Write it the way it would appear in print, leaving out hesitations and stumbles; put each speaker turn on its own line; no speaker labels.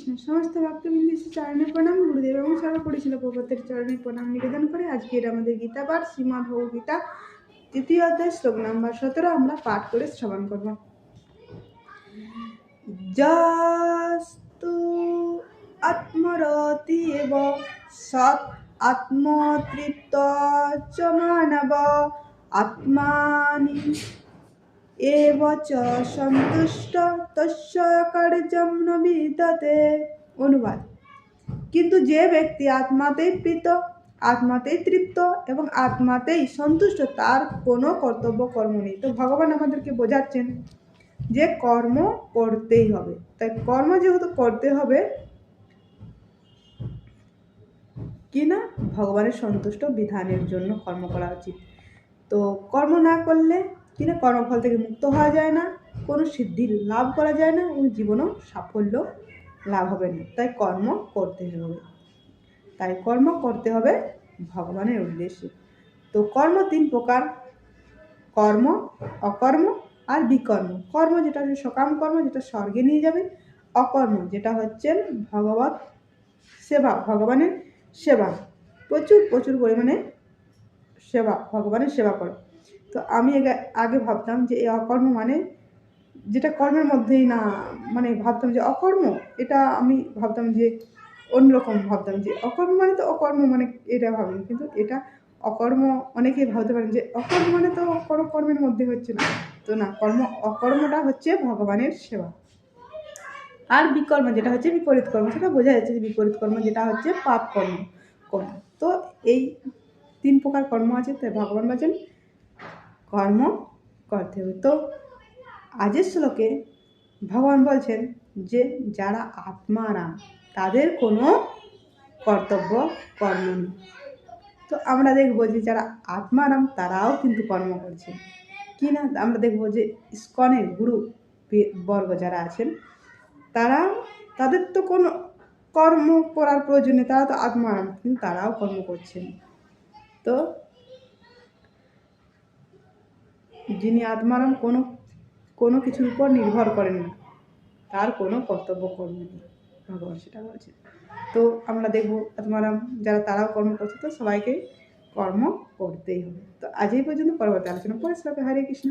কৃষ্ণ। সমস্ত ভক্তবৃন্দ চরণে প্রণাম। গুরুদেব এবং সর্বপরিচিত প্রভুপাদের চরণে প্রণাম নিবেদন করে আজকের আমাদের গীতা পাঠ শ্রীমদ্ ভগবদ্গীতা তৃতীয় অধ্যায় শ্লোক নাম্বার 17 আমরা পাঠ করে শ্রবণ করব। যস্তু আত্মরতি এব সৎ আত্মতৃপ্ত চ মানব আত্মানি এব চ সন্তুষ্ট তস্য কার্যম ন বিদ্যতে। অনুবাদ: কিন্তু যে ব্যক্তি আত্মাতেই প্রীত, আত্মাতেই তৃপ্ত এবং আত্মাতেই সন্তুষ্ট, তার কোনো কর্তব্য কর্ম নেই। তো ভগবান আমাদেরকে বোঝাচ্ছেন যে কর্ম করতেই হবে। তাই কর্ম যেহেতু করতে হবে কিনা ভগবানের সন্তুষ্ট বিধানের জন্য কর্ম করা উচিত। তো কর্ম না করলে কিনা কর্মফল থেকে মুক্ত হওয়া যায় না, কোনো সিদ্ধি লাভ করা যায় না এবং জীবনও সাফল্য লাভ হবে না। তাই কর্ম করতে হবে, ভগবানের উদ্দেশ্যে। তো কর্ম 3 প্রকার: কর্ম, অকর্ম আর বিকর্ম। কর্ম যেটা হচ্ছে সকাম কর্ম, যেটা স্বর্গে নিয়ে যাবে। অকর্ম যেটা হচ্ছে ভগবত সেবা, ভগবানের সেবা, প্রচুর পরিমাণে সেবা, ভগবানের সেবা করো। তো আমি আগে ভাবতাম যে এই অকর্ম মানে যেটা কর্মের মধ্যেই না, মানে ভাবতাম যে অকর্ম, এটা আমি ভাবতাম যে অন্যরকম ভাবতাম যে অকর্ম মানে তো অকর্ম, মানে এটা ভাবিনি। কিন্তু এটা অকর্ম অনেকেই ভাবতে পারেন যে অকর্ম মানে তো কোনো কর্মের মধ্যে হচ্ছে না। তো না, অকর্মটা হচ্ছে ভগবানের সেবা। আর বিকর্ম যেটা হচ্ছে বিপরীত কর্ম, সেটা বোঝা যাচ্ছে যে বিপরীত কর্ম যেটা হচ্ছে পাপ কর্ম। তো এই 3 প্রকার কর্ম আছে। তাই ভগবান বলেন কর্ম করতে হবে। তো আজের শ্লোকে ভগবান বলছেন যে যারা আত্মারাম তাদের কোনো কর্তব্য কর্ম নেই। তো আমরা দেখবো যে যারা আত্মারাম তারাও কিন্তু কর্ম করছে কি না। আমরা দেখবো যে ইস্কনের গুরু বর্গ যারা আছেন তাদের তো কোনো কর্ম করার প্রয়োজন নেই, তারা তো আত্মারাম, কিন্তু তারাও কর্ম করছেন। তো যিনি আত্মারাম কোনো কিছুর উপর নির্ভর করেন না, তার কোনো কর্তব্য কর্ম নেই, ভগবান সেটা বলছেন। তো আমরা দেখবো আত্মারাম যারা, তারাও কর্ম করছে। তো সবাইকে কর্ম করতেই হবে। তো আজ এই পর্যন্ত, পরবর্তী আলোচনা পরে। হরে কৃষ্ণ।